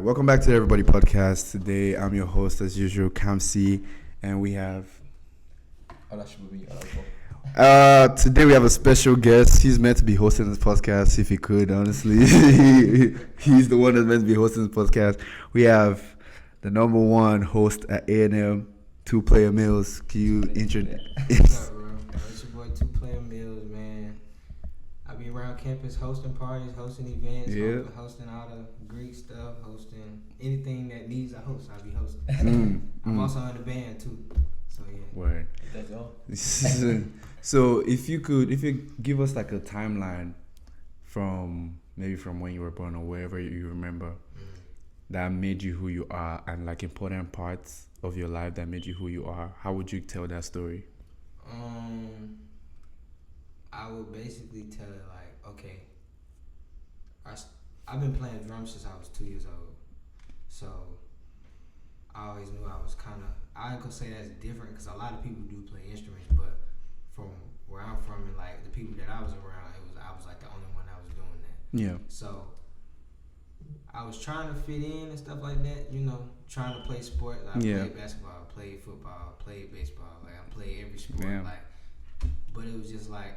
Welcome back to the Everybody Podcast. Today, I'm your host, as usual, Kamsi, and we have. Today we have a special guest. He's meant to be hosting this podcast, if he could, honestly. He's the one that's meant to be hosting this podcast. We have the number one host at A&M, Two Player Mills. Can you introduce? What's up, bro? It's your boy, Two Player Mills, man. I be around campus hosting parties, hosting events, hosting all the Greek stuff, hosting anything that needs a host. I be hosting. I'm also in the band too. So yeah. Word. That's all. So if you give us like a timeline from when you were born or wherever you remember that made you who you are, and like important parts of your life that made you who you are, how would you tell that story? I would basically tell it like, okay, I've been playing drums since I was 2 years old, so I always knew I was I ain't gonna say that's different because a lot of people do play instruments, but from where I'm from and like the people that I was around, I was like the only one that was doing that. Yeah. So I was trying to fit in and stuff like that, trying to play sports. I played basketball, played football, played baseball, like I played every sport. Damn. But it was just like,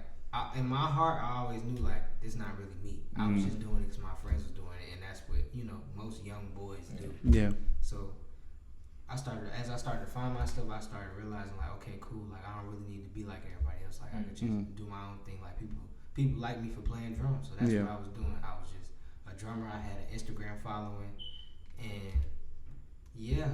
in my heart, I always knew like this not really me. I was just doing it because my friends was doing it, and that's what most young boys do. Yeah. So as I started to find my stuff, I started realizing like, okay, cool, like I don't really need to be like everybody else. Like I could just do my own thing. Like people like me for playing drums, so that's what I was doing. I was just a drummer. I had an Instagram following, and yeah.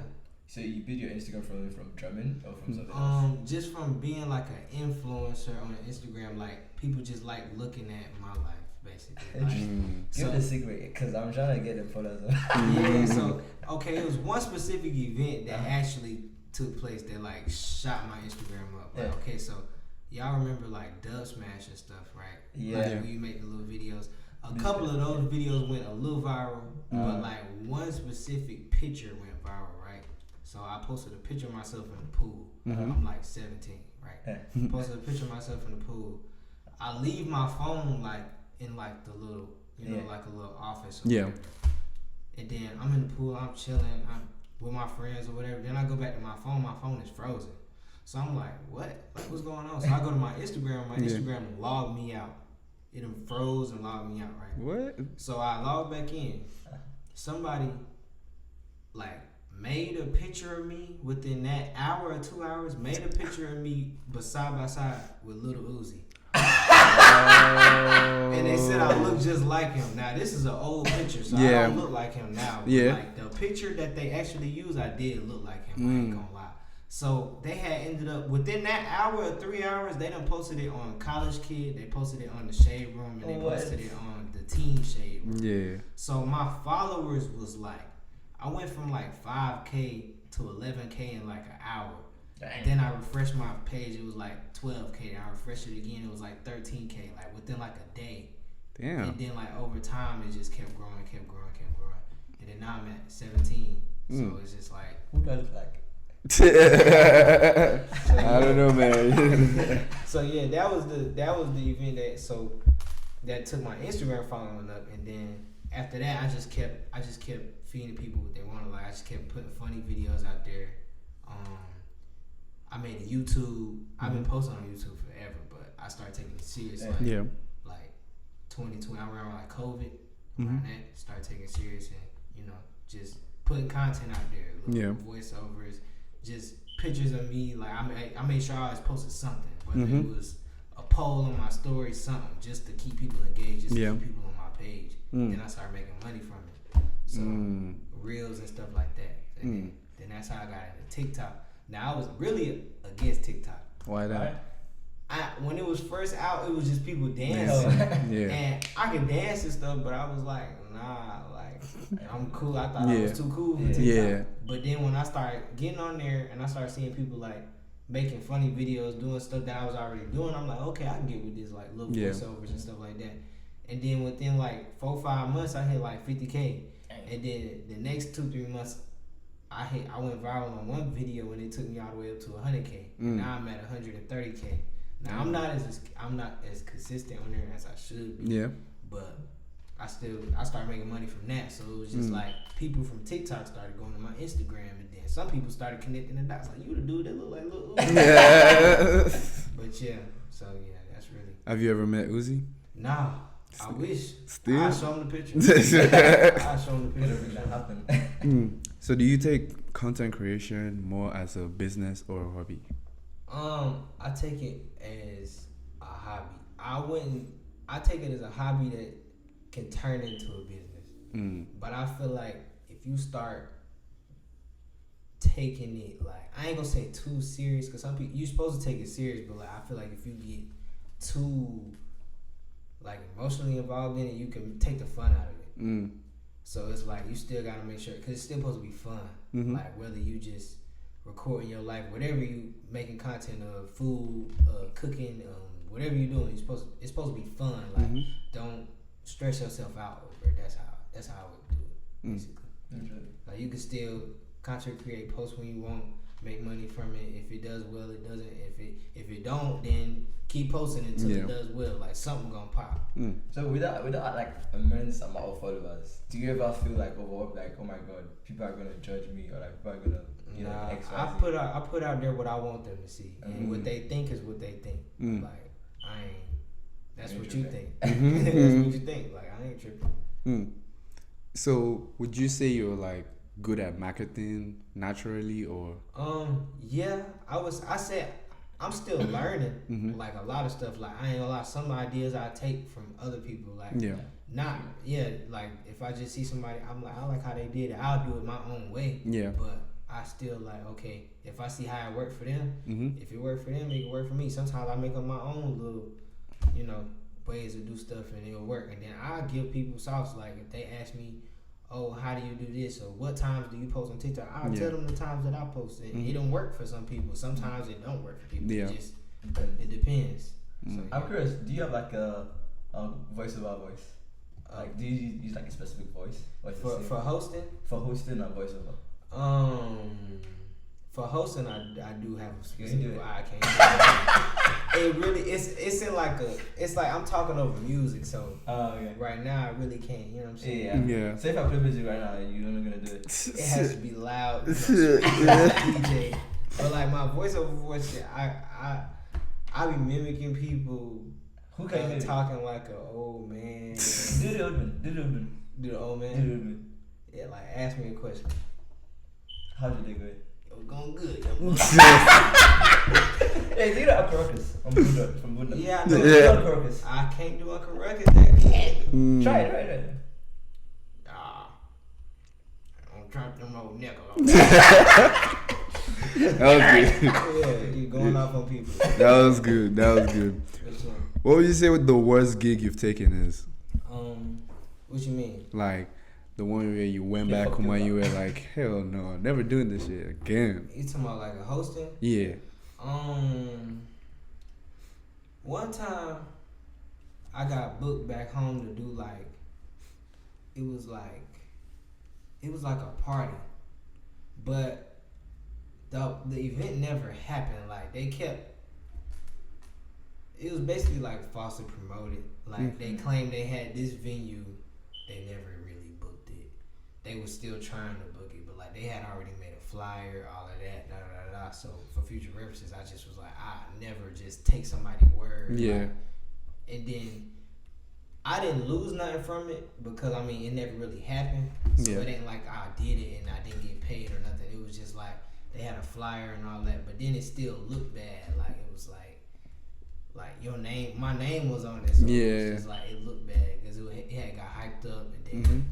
So you build your Instagram from drumming or from something else? Just from being like an influencer on Instagram, like people just like looking at my life, basically. Like, Give the secret, because I'm trying to get the photos. Yeah. So okay, it was one specific event that actually took place that like shot my Instagram up. Like, okay, so y'all remember like Dub Smash and stuff, right? Yeah. Like, where you make the little videos. A couple of those videos went a little viral, but like one specific picture went viral, right? So I posted a picture of myself in the pool. I'm like 17, right? Posted a picture of myself in the pool. I leave my phone like in like the little, like a little office or whatever. And then I'm in the pool, I'm chilling, I'm with my friends or whatever. Then I go back to my phone is frozen. So I'm like, what? Like what's going on? So I go to my Instagram, Instagram logged me out. It froze and logged me out, right? What? So I logged back in. Somebody like made a picture of me within that hour or 2 hours, made a picture of me side by side with Lil Uzi. And they said I look just like him. Now this is an old picture, so I don't look like him now. But like the picture that they actually used, I did look like him. I ain't gonna lie. So they had ended up within that hour or 3 hours, they done posted it on College Kid, they posted it on the Shade Room, and they posted it on the Teen Shade Room. Yeah. So my followers was like, I went from like 5K to 11K in like an hour. Dang. Then I refreshed my page, it was like 12K. I refreshed it again, it was like 13K, like within like a day. Damn. And then like over time, it just kept growing. And then now I'm at 17. So it's just like, who does it like? I don't know, man. So yeah, that was the event that took my Instagram following up, and then after that, I just kept feeding people what they wanted. Like I just kept putting funny videos out there. I made a YouTube. I've been posting on YouTube forever, but I started taking it serious. Like 2020, around like COVID, around that, started taking it serious and just putting content out there, little voiceovers, just pictures of me. Like I made sure I always posted something, whether it was a poll on my story, something, just to keep people engaged, just to keep people on my page. Then I started making money from it. So reels and stuff like that. And then that's how I got into TikTok. Now I was really against TikTok. Why that? When it was first out, it was just people dancing, and I could dance and stuff, but I was like, nah, like I'm cool. I thought I was too cool for TikTok. Yeah. But then when I started getting on there and I started seeing people like making funny videos, doing stuff that I was already doing, I'm like, okay, I can get with this, like little voiceovers and stuff like that. And then within like 4-5 months, I hit like 50K, and then the next 2-3 months, I went viral on one video and it took me all the way up to 100K. And now I'm at 130K. Now I'm not as consistent on there as I should be. Yeah. But I started making money from that. So it was just like people from TikTok started going to my Instagram, and then some people started connecting the dots. Like, you the dude that look like Lil Uzi. Yeah. But yeah, so yeah, that's really. Have you ever met Uzi? Nah, I wish. Still? I'll show him the picture. I'll show him the It'll picture. really happen. So do you take content creation more as a business or a hobby? I take it as a hobby. I take it as a hobby that can turn into a business. But I feel like if you start taking it, like, I ain't gonna say too serious, because some people, you're supposed to take it serious, but like, I feel like if you get too like emotionally involved in it, you can take the fun out of it. So it's like you still gotta make sure, because it's still supposed to be fun. Like, whether you just recording your life, whatever you making content of, food, cooking, whatever you're doing, it's supposed to be fun. Like, don't stress yourself out over it. That's how I would do it, basically. Like, you can still content create, post when you want, make money from it. If it does well, it doesn't. If it don't, then keep posting until it does well. Like, something gonna pop. So without like immense amount of followers, do you ever feel like overwhelmed? Like, oh my god, people are gonna judge me, or like people are gonna, Nah, X, Y, Z? I put out there what I want them to see, and what they think is what they think. Like, I ain't. That's what you think. That's what you think. Like, I ain't tripping. So would you say you're like good at marketing naturally, or? Yeah, I said I'm still learning. Like, a lot of stuff. Like, I ain't gonna lie, some ideas I take from other people. Like, like, if I just see somebody, I'm like, I like how they did it, I'll do it my own way. Yeah. But I still like, okay, if I see how it worked for them, if it worked for them, it can work for me. Sometimes I make up my own little, ways to do stuff, and it'll work. And then I give people sauce. Like, if they ask me, oh, how do you do this, or what times do you post on TikTok, I'll tell them the times that I post. And it don't work for some people. Sometimes it don't work for people. Yeah. It depends. So, I'm curious, do you have like a voice over voice? Like, do you use like a specific voice? For hosting? For hosting or voiceover? For hosting, I do have a You specific. can do it. I can't. It really, it's in like it's like I'm talking over music. So Okay. right now I really can't. You know what I'm saying? Yeah. So if I play music right now, you're not gonna do it. It has to be loud. DJ. But like my voiceover voice, shit, I be mimicking people. Who can you talking like an old man? Do the old man. Do the old Do the man? old man. Yeah, like, ask me a question. How did they go? It was going good. Hey, do that Caracas from Buddha. Yeah, I know. Yeah. I can't do Uncle Ruckus that good. Try it. I'm trying to no nickel. That was good. Yeah, you going off on people. That was good. What would you say what the worst gig you've taken is? What you mean? Like the one where you went back home and you were like, hell no, never doing this shit again. You talking about like a hosting? Yeah. One time I got booked back home to do like it was like a party, but the event never happened. Like, they kept. It was basically like falsely promoted. Like, they claimed they had this venue, they never really booked it. They were still trying to book it, but like they had already made a flyer, all of that, So for future references, I just was like, I never just take somebody's word. Yeah. Like, and then I didn't lose nothing from it because I mean it never really happened. So it ain't like I did it and I didn't get paid or nothing. It was just like they had a flyer and all that, but then it still looked bad. Like, it was like your name, my name was on it. So it was just like it looked bad because it had got hyped up and then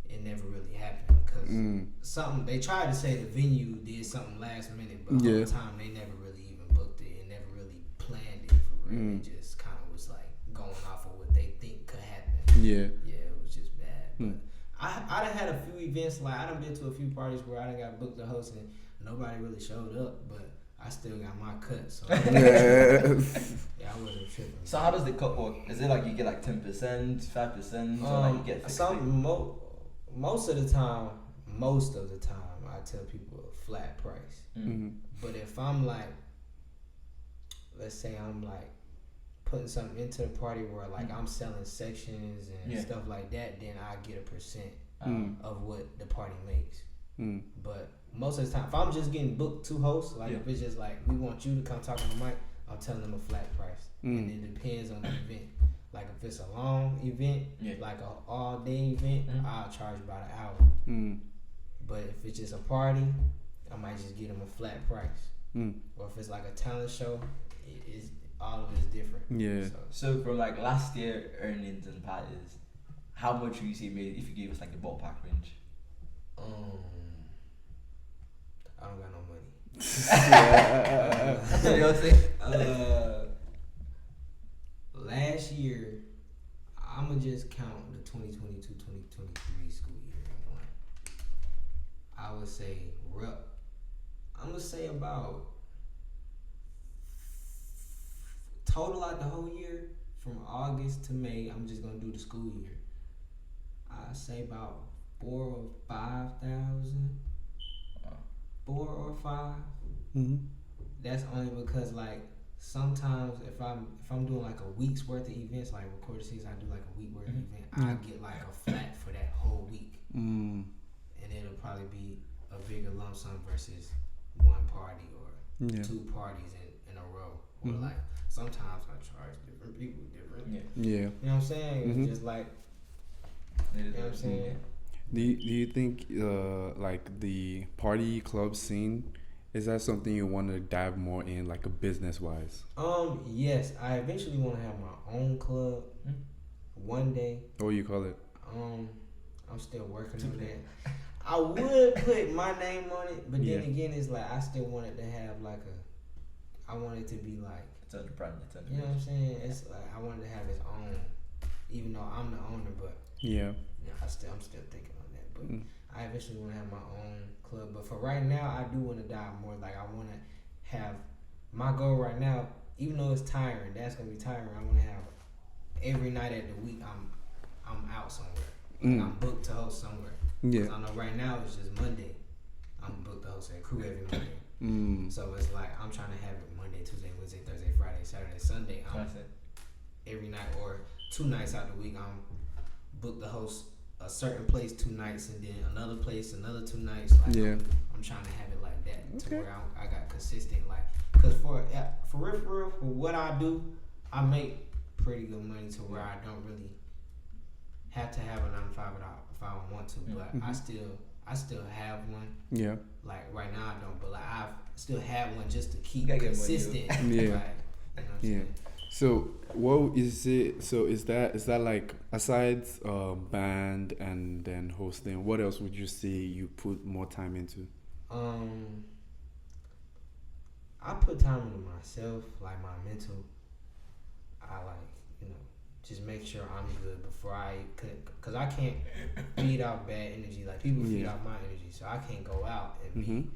it never really happened because they tried to say the venue did something last minute, but all the time they never really even booked it and never really planned it for real. It just kind of was like going off of what they think could happen. Yeah, it was just bad. But I done had a few events, like I done been to a few parties where I done got booked to host and nobody really showed up, but I still got my cut. So I wasn't tripping. So how does the cut work? Is it like you get like 10%, 5%, or like you get fixed rate? Most of the time, I tell people a flat price. But if I'm like, let's say I'm like putting something into the party where like I'm selling sections and stuff like that, then I get a percent of what the party makes. But most of the time, if I'm just getting booked to host, like if it's just like we want you to come talk on the mic, I'm telling them a flat price, and it depends on the event. Like if it's a long event, like a all day event, I'll charge about an hour. But if it's just a party, I might just give them a flat price. Or if it's like a talent show, all of it is different. Yeah. So from like last year earnings and parties, how much would you say made if you gave us like a ballpark range? I don't got no money. You know what I'm saying? Last year, I'ma just count the 2022-2023 school year. I would say I'm gonna say about total out the whole year from August to May. I'm just gonna do the school year. I say about 4 or 5,000. 4 or 5. That's only because like sometimes if I'm doing like a week's worth of events, like recorded season, I do like a week worth of event. I get like a flat for that whole week, and it'll probably be a bigger lump sum versus one party or 2 parties in a row. Or like sometimes I charge different people different. You know what I'm saying? It's just like, you know what I'm saying. Do you think like the party club scene, is that something you want to dive more in, like a business wise? Yes, I eventually want to have my own club one day. What do you call it? I'm still working on that. I would put my name on it, but then again, it's like I still wanted to have like I want it to be like it's under brand. You know what I'm saying? It's like I wanted to have its own, even though I'm the owner, but I'm still thinking on that. But I eventually want to have my own club. But for right now, I do want to dive more. Like I want to have my goal right now, even though it's tiring. That's gonna be tiring. I want to have every night of the week. I'm out somewhere. Like I'm booked to host somewhere. Cause I know right now it's just Monday. I'm booked to host at crew every Monday. So it's like I'm trying to have it Monday, Tuesday, Wednesday, Thursday, Friday, Saturday, Sunday. Every night or 2 nights out the week, I'm booked to host a certain place 2 nights, and then another place another 2 nights. Like I'm trying to have it like that to where I got consistent. Like, cause for real, for what I do, I make pretty good money to where I don't really have to have a 9 to 5 if I don't want to. But I still have one. Yeah. Like right now I don't, but like I still have one just to keep consistent. Like, you know what I'm saying? So what is it? So is that like aside band and then hosting, what else would you say you put more time into? I put time into myself, like my mental. I just make sure I'm good before cause I can't feed off bad energy. Like people feed off my energy, so I can't go out and be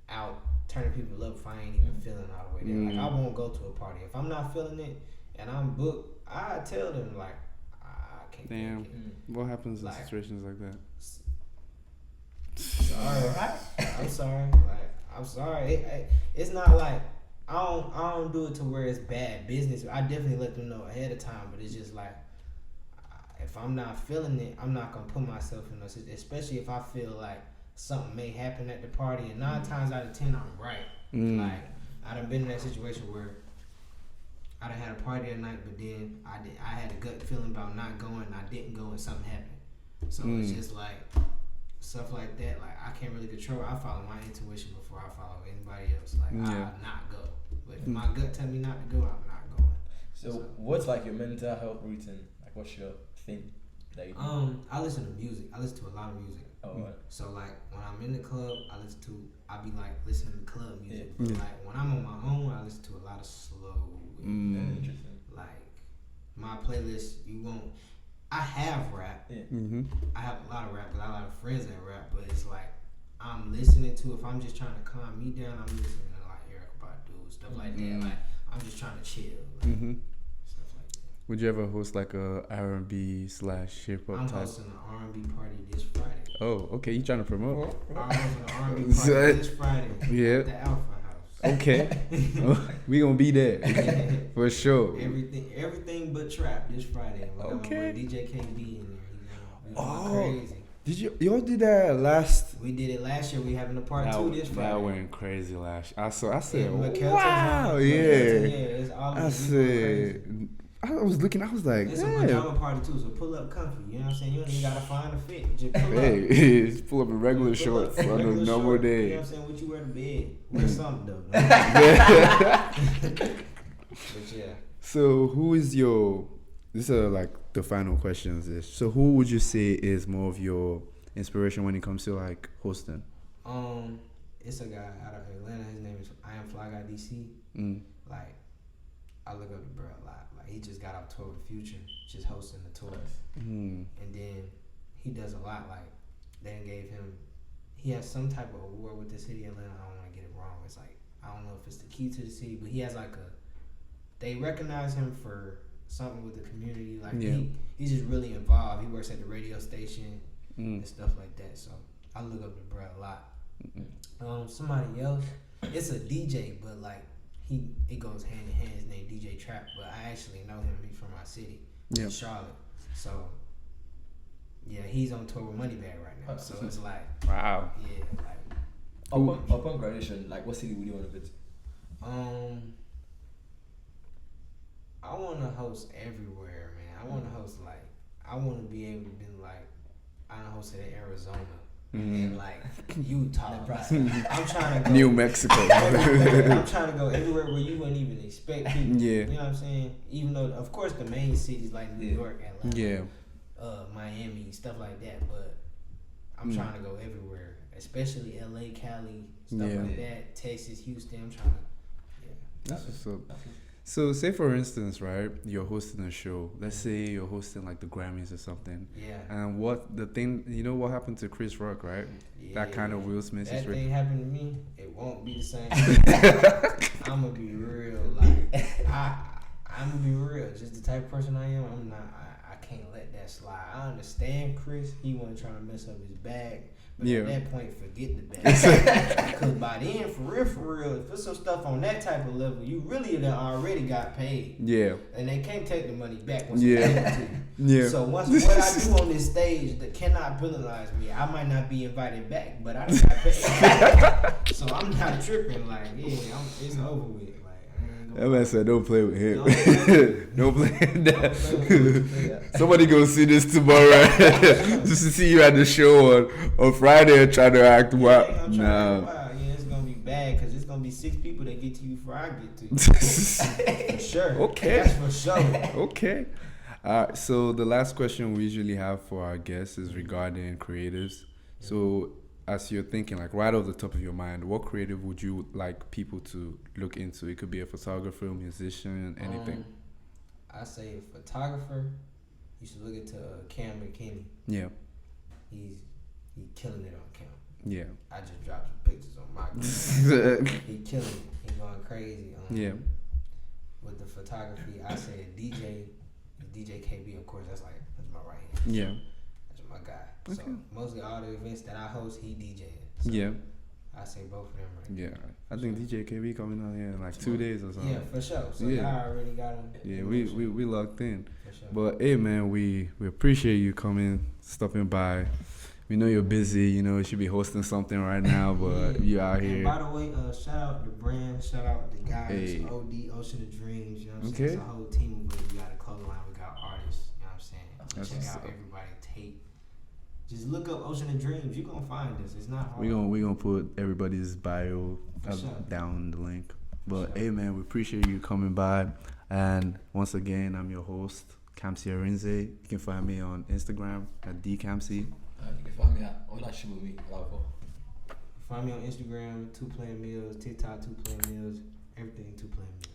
out turning people up if I ain't even feeling all the way there. Like I won't go to a party if I'm not feeling it and I'm booked. I tell them like I can't. Damn, what happens in situations like that? Sorry, I'm sorry. Like I'm sorry. It's not like. I don't do it to where it's bad business. I definitely let them know ahead of time, but it's just like if I'm not feeling it, I'm not gonna put myself in those, especially if I feel like something may happen at the party, and 9 times out of 10 I'm right. Like I done been in that situation where I done had a party at night, but then I had a gut feeling about not going, and I didn't go, and something happened. So it's just like stuff like that. Like I can't really control. I follow my intuition before I follow anybody else. Like I'll not go. But if my gut tell me not to go, I'm not going. So what's like your mental health routine? Like what's your thing that you do? I listen to music. I listen to a lot of music. So like when I'm in the club, I be like listening to club music. But like when I'm on my own, I listen to a lot of slow. Interesting. Like my playlist, I have rap. I have a lot of rap because I have a lot of friends that rap. But it's like I'm listening to. If I'm just trying to calm me down, I'm listening to like Eric Badu, stuff like that. Like I'm just trying to chill. Like, stuff like that. Would you ever host like a R&B / hip hop type? I'm hosting an R&B party this Friday. Oh, okay. You trying to promote? I'm hosting an R&B party this Friday. At the Alpha House. Okay. We gonna be there for sure. Everything but trap this Friday. Okay. DJ KB in there. We going Oh. crazy. Did y'all did that last? We did it last year. We having a part 2 this Friday. That went crazy last year. I said, McKelton's wow, on. yeah. It's all I said, I was looking. I was like, it's a yeah. pajama party too, so pull up comfy. You know what I'm saying? You don't even gotta find a fit. Just pull up. Hey, just pull up in regular shorts on a normal short, day. You know what I'm saying? What you wear to bed? Wear something though. But yeah. So who is your? These are like the final questions. So who would you say is more of your inspiration when it comes to like hosting? It's a guy out of Atlanta. His name is I Am Fly Guy DC. Like, I look up to bro a lot. Like, he just got off tour with Future, just hosting the tours. And then he does a lot. Like, they gave him. He has some type of award with the city of Atlanta. I don't want to get it wrong. It's like, I don't know if it's the key to the city, but he has like a. They recognize him for something with the community. Like, he's just really involved. He works at the radio station and stuff like that. So I look up to bro a lot. Somebody else, it's a DJ, but like it goes hand in hand. His name DJ Trap, but I actually know him. He's from my city, Charlotte. So yeah, he's on tour with Moneybag right now. So it's like, wow. Yeah, like upon graduation, like what city would you want to visit? I want to host everywhere, man. I want to host I want to be able to be like, I hosted in Arizona. And like Utah, I'm trying to go New Mexico. I'm trying to go everywhere where you wouldn't even expect people. Yeah. You know what I'm saying? Even though, of course, the main cities like New York, Atlanta, Miami, stuff like that. But I'm trying to go everywhere, especially LA, Cali, stuff like that. Texas, Houston. I'm trying to. That's what's up. So, say for instance, right, you're hosting a show. Let's say you're hosting like the Grammys or something. Yeah. And what happened to Chris Rock, right? Yeah. That kind of Will Smith situation. That thing happened to me. It won't be the same. I'm gonna be real. Like I'm gonna be real. Just the type of person I am. I'm not. I can't let that slide. I understand Chris. He wasn't trying to mess up his bag. But at that point, forget the bag. Because by then, for real, if there's some stuff on that type of level, you really done already got paid. Yeah. And they can't take the money back once they give it to you. Yeah. So what I do on this stage that cannot penalize me, I might not be invited back, but I done got paid. So I'm not tripping. Like, it's over with. That man said, "Don't play with him. Don't play with that." Somebody go see this tomorrow, just to see you at the show on Friday and try to act wild. Yeah, it's gonna be bad because it's gonna be 6 people that get to you before I get to you. For sure. Okay. That's for sure. Okay. So the last question we usually have for our guests is regarding creatives. So, as you're thinking, like right off the top of your mind, what creative would you like people to look into? It could be a photographer, musician, anything. I say photographer. You should look into Cam McKinney. Yeah. He's killing it on Cam. Yeah. I just dropped some pictures on my. He killing it. He going crazy. Yeah. With the photography, I say DJ KB. Of course, that's my right hand. Yeah. My guy. Okay. So mostly all the events that I host, he DJing. So I say both of them right. Yeah. I think DJ KB coming out here in like 2 days or something. Yeah, for sure. So I already got him. Yeah, we locked in. For sure. But hey man, we appreciate you stopping by. We know you're busy, you should be hosting something right now, but you out here. And by the way, shout out the brand, shout out the guys, OD, Ocean of Dreams, you know what I'm saying? It's a whole team of us. We got a clothing line, we got artists, you know what I'm saying? Check out everybody tape. Just look up Ocean of Dreams. You're gonna find us. It's not hard. We gonna put everybody's bio down the link. But hey man, we appreciate you coming by. And once again, I'm your host, Kamsi Arinze. You can find me on Instagram at dkamsi. You can find me at Olashibumi. Find me on Instagram, 2 Playin Meals, TikTok, 2 Playin Meals, everything 2 Playin Meals.